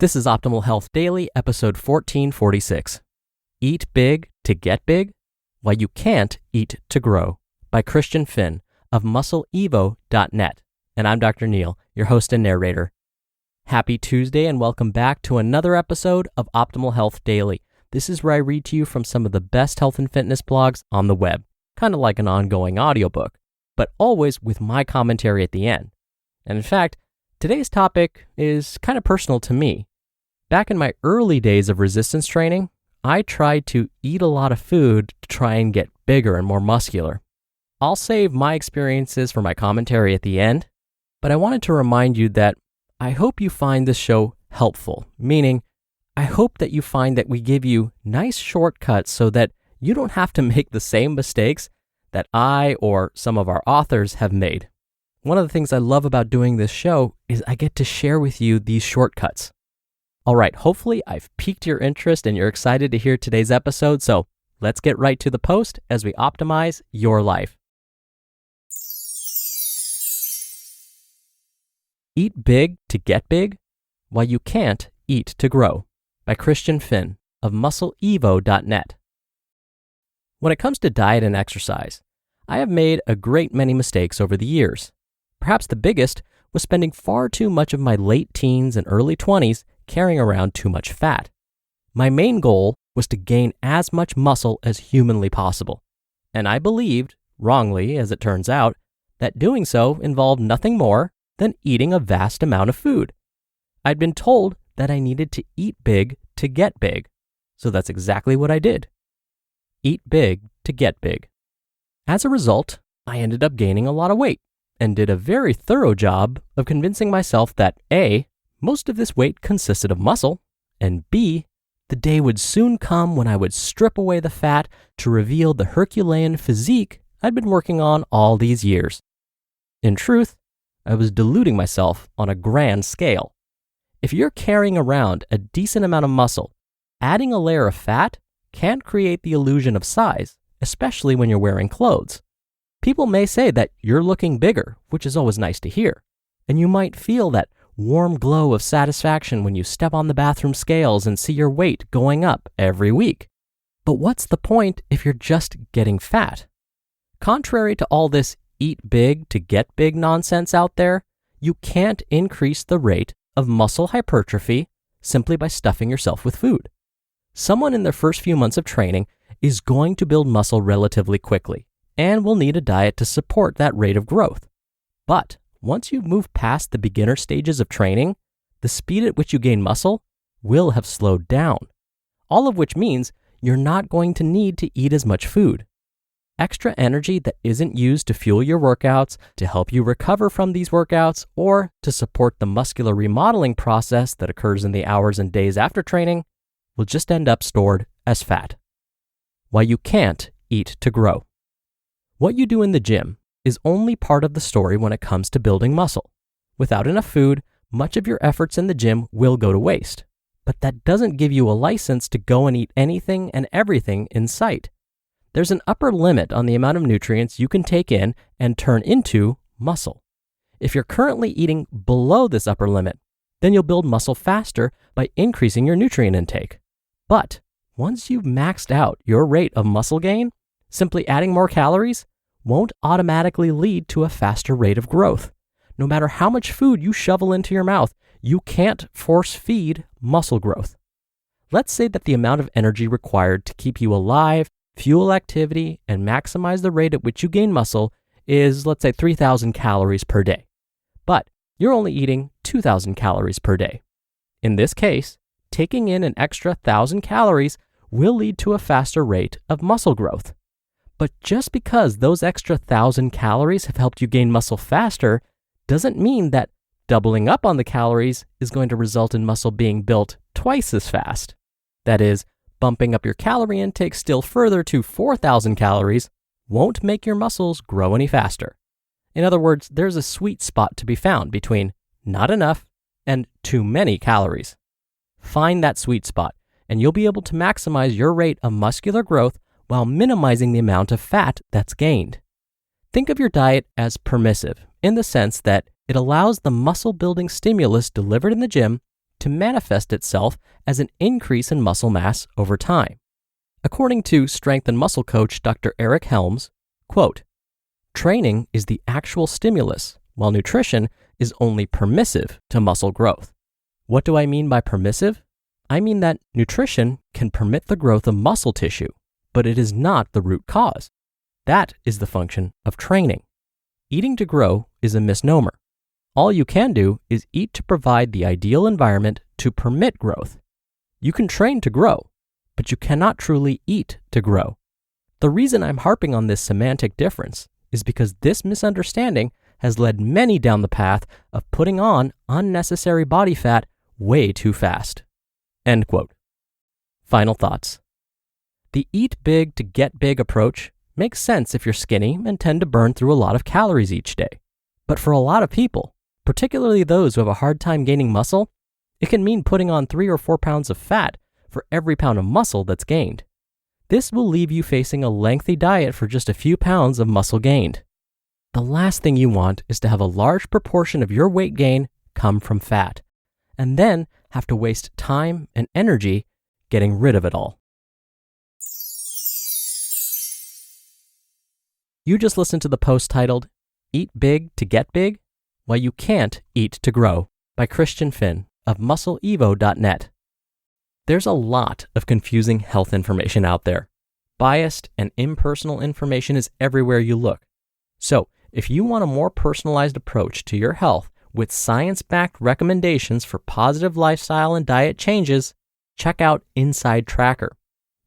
This is Optimal Health Daily, episode 1446. Eat Big to Get Big? Why You Can't Eat to Grow, by Finn of MuscleEvo.net. And I'm Dr. Neil, your host and narrator. Happy Tuesday and welcome back to another episode of Optimal Health Daily. This is where I read to you from some of the best health and fitness blogs on the web, kind of like an ongoing audiobook, but always with my commentary at the end. And in fact, today's topic is kind of personal to me. Back in my early days of resistance training, I tried to eat a lot of food to try and get bigger and more muscular. I'll save my experiences for my commentary at the end, but I wanted to remind you that I hope you find this show helpful, meaning I hope that you find that we give you nice shortcuts so that you don't have to make the same mistakes that I or some of our authors have made. One of the things I love about doing this show is I get to share with you these shortcuts. All right, hopefully I've piqued your interest and you're excited to hear today's episode, so let's get right to the post as we optimize your life. Eat Big to Get Big? Why You Can't Eat to Grow, by Finn of MuscleEvo.net. When it comes to diet and exercise, I have made a great many mistakes over the years. Perhaps the biggest was spending far too much of my late teens and early 20s carrying around too much fat. My main goal was to gain as much muscle as humanly possible, and I believed, wrongly as it turns out, that doing so involved nothing more than eating a vast amount of food. I'd been told that I needed to eat big to get big, so that's exactly what I did. Eat big to get big. As a result, I ended up gaining a lot of weight and did a very thorough job of convincing myself that A, most of this weight consisted of muscle, and B, the day would soon come when I would strip away the fat to reveal the Herculean physique I'd been working on all these years. In truth, I was deluding myself on a grand scale. If you're carrying around a decent amount of muscle, adding a layer of fat can't create the illusion of size, especially when you're wearing clothes. People may say that you're looking bigger, which is always nice to hear, and you might feel that warm glow of satisfaction when you step on the bathroom scales and see your weight going up every week. But what's the point if you're just getting fat? Contrary to all this eat big to get big nonsense out there, you can't increase the rate of muscle hypertrophy simply by stuffing yourself with food. Someone in their first few months of training is going to build muscle relatively quickly and will need a diet to support that rate of growth. But once you move past the beginner stages of training, the speed at which you gain muscle will have slowed down, all of which means you're not going to need to eat as much food. Extra energy that isn't used to fuel your workouts, to help you recover from these workouts, or to support the muscular remodeling process that occurs in the hours and days after training will just end up stored as fat. Why You Can't Eat to Grow. What you do in the gym is only part of the story when it comes to building muscle. Without enough food, much of your efforts in the gym will go to waste. But that doesn't give you a license to go and eat anything and everything in sight. There's an upper limit on the amount of nutrients you can take in and turn into muscle. If you're currently eating below this upper limit, then you'll build muscle faster by increasing your nutrient intake. But once you've maxed out your rate of muscle gain, simply adding more calories won't automatically lead to a faster rate of growth. No matter how much food you shovel into your mouth, you can't force feed muscle growth. Let's say that the amount of energy required to keep you alive, fuel activity, and maximize the rate at which you gain muscle is, let's say, 3,000 calories per day. But you're only eating 2,000 calories per day. In this case, taking in an extra 1,000 calories will lead to a faster rate of muscle growth. But just because those extra 1,000 calories have helped you gain muscle faster doesn't mean that doubling up on the calories is going to result in muscle being built twice as fast. That is, bumping up your calorie intake still further to 4,000 calories won't make your muscles grow any faster. In other words, there's a sweet spot to be found between not enough and too many calories. Find that sweet spot, and you'll be able to maximize your rate of muscular growth while minimizing the amount of fat that's gained. Think of your diet as permissive in the sense that it allows the muscle-building stimulus delivered in the gym to manifest itself as an increase in muscle mass over time. According to strength and muscle coach Dr. Eric Helms, quote, "Training is the actual stimulus, while nutrition is only permissive to muscle growth." What do I mean by permissive? I mean that nutrition can permit the growth of muscle tissue, but it is not the root cause. That is the function of training. Eating to grow is a misnomer. All you can do is eat to provide the ideal environment to permit growth. You can train to grow, but you cannot truly eat to grow. The reason I'm harping on this semantic difference is because this misunderstanding has led many down the path of putting on unnecessary body fat way too fast. End quote. Final thoughts. The eat big to get big approach makes sense if you're skinny and tend to burn through a lot of calories each day. But for a lot of people, particularly those who have a hard time gaining muscle, it can mean putting on 3 or 4 pounds of fat for every pound of muscle that's gained. This will leave you facing a lengthy diet for just a few pounds of muscle gained. The last thing you want is to have a large proportion of your weight gain come from fat, and then have to waste time and energy getting rid of it all. You just listened to the post titled, "Eat Big to Get Big? Why You Can't Eat to Grow" by Christian Finn of MuscleEvo.net. There's a lot of confusing health information out there. Biased and impersonal information is everywhere you look. So, if you want a more personalized approach to your health with science-backed recommendations for positive lifestyle and diet changes, check out Inside Tracker.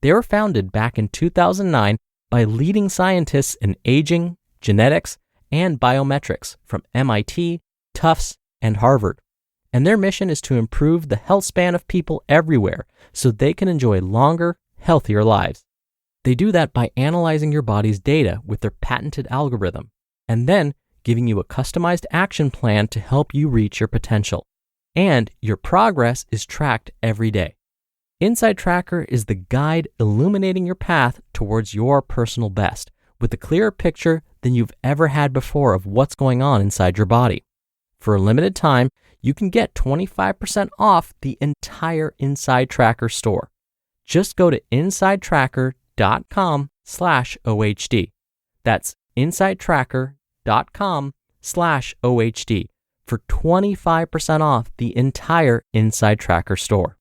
They were founded back in 2009 by leading scientists in aging, genetics, and biometrics from MIT, Tufts, and Harvard. And their mission is to improve the health span of people everywhere so they can enjoy longer, healthier lives. They do that by analyzing your body's data with their patented algorithm, and then giving you a customized action plan to help you reach your potential. And your progress is tracked every day. Inside Tracker is the guide illuminating your path towards your personal best, with a clearer picture than you've ever had before of what's going on inside your body. For a limited time, you can get 25% off the entire Inside Tracker store. Just go to insidetracker.com/OHD. That's insidetracker.com/OHD for 25% off the entire Inside Tracker store.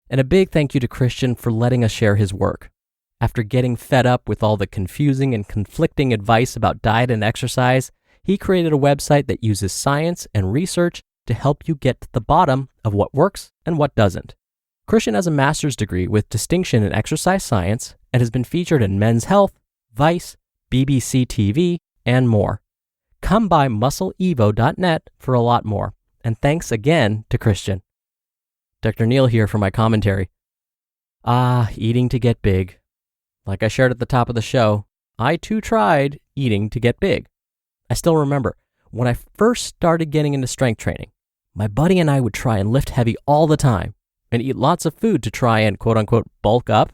And a big thank you to Christian for letting us share his work. After getting fed up with all the confusing and conflicting advice about diet and exercise, he created a website that uses science and research to help you get to the bottom of what works and what doesn't. Christian has a master's degree with distinction in exercise science and has been featured in Men's Health, Vice, BBC TV, and more. Come by MuscleEvo.net for a lot more. And thanks again to Christian. Dr. Neil here for my commentary. Eating to get big. Like I shared at the top of the show, I too tried eating to get big. I still remember when I first started getting into strength training, my buddy and I would try and lift heavy all the time and eat lots of food to try and quote unquote bulk up.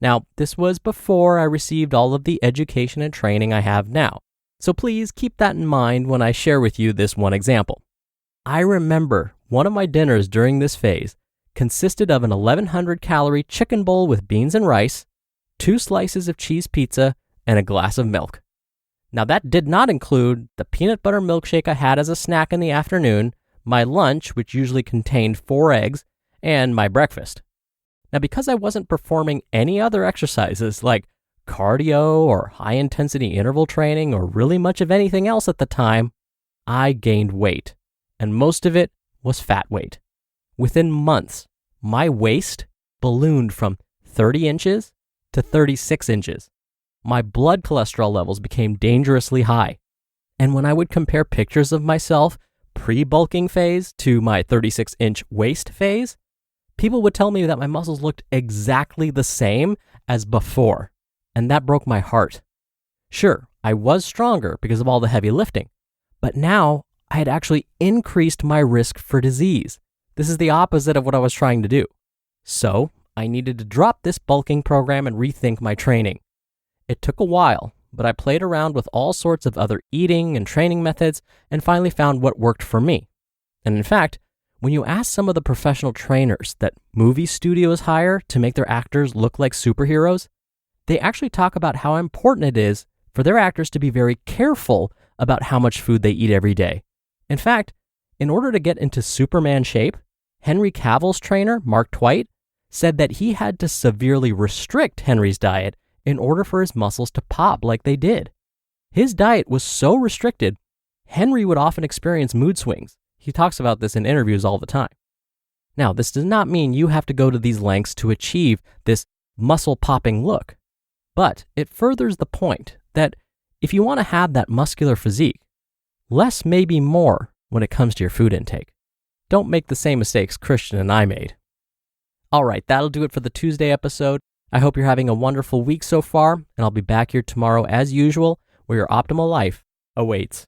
Now, this was before I received all of the education and training I have now. So please keep that in mind when I share with you this one example. I remember one of my dinners during this phase consisted of an 1,100 calorie chicken bowl with beans and rice, 2 slices of cheese pizza, and a glass of milk. Now that did not include the peanut butter milkshake I had as a snack in the afternoon, my lunch, which usually contained 4 eggs, and my breakfast. Now because I wasn't performing any other exercises like cardio or high-intensity interval training or really much of anything else at the time, I gained weight, and most of it was fat weight. Within months, my waist ballooned from 30 inches to 36 inches. My blood cholesterol levels became dangerously high. And when I would compare pictures of myself pre-bulking phase to my 36-inch waist phase, people would tell me that my muscles looked exactly the same as before. And that broke my heart. Sure, I was stronger because of all the heavy lifting, but now I had actually increased my risk for disease. This is the opposite of what I was trying to do. So I needed to drop this bulking program and rethink my training. It took a while, but I played around with all sorts of other eating and training methods and finally found what worked for me. And in fact, when you ask some of the professional trainers that movie studios hire to make their actors look like superheroes, they actually talk about how important it is for their actors to be very careful about how much food they eat every day. In fact, in order to get into Superman shape, Henry Cavill's trainer, Mark Twight, said that he had to severely restrict Henry's diet in order for his muscles to pop like they did. His diet was so restricted, Henry would often experience mood swings. He talks about this in interviews all the time. Now, this does not mean you have to go to these lengths to achieve this muscle-popping look, but it furthers the point that if you want to have that muscular physique, less may be more when it comes to your food intake. Don't make the same mistakes Christian and I made. All right, that'll do it for the Tuesday episode. I hope you're having a wonderful week so far, and I'll be back here tomorrow as usual, where your optimal life awaits.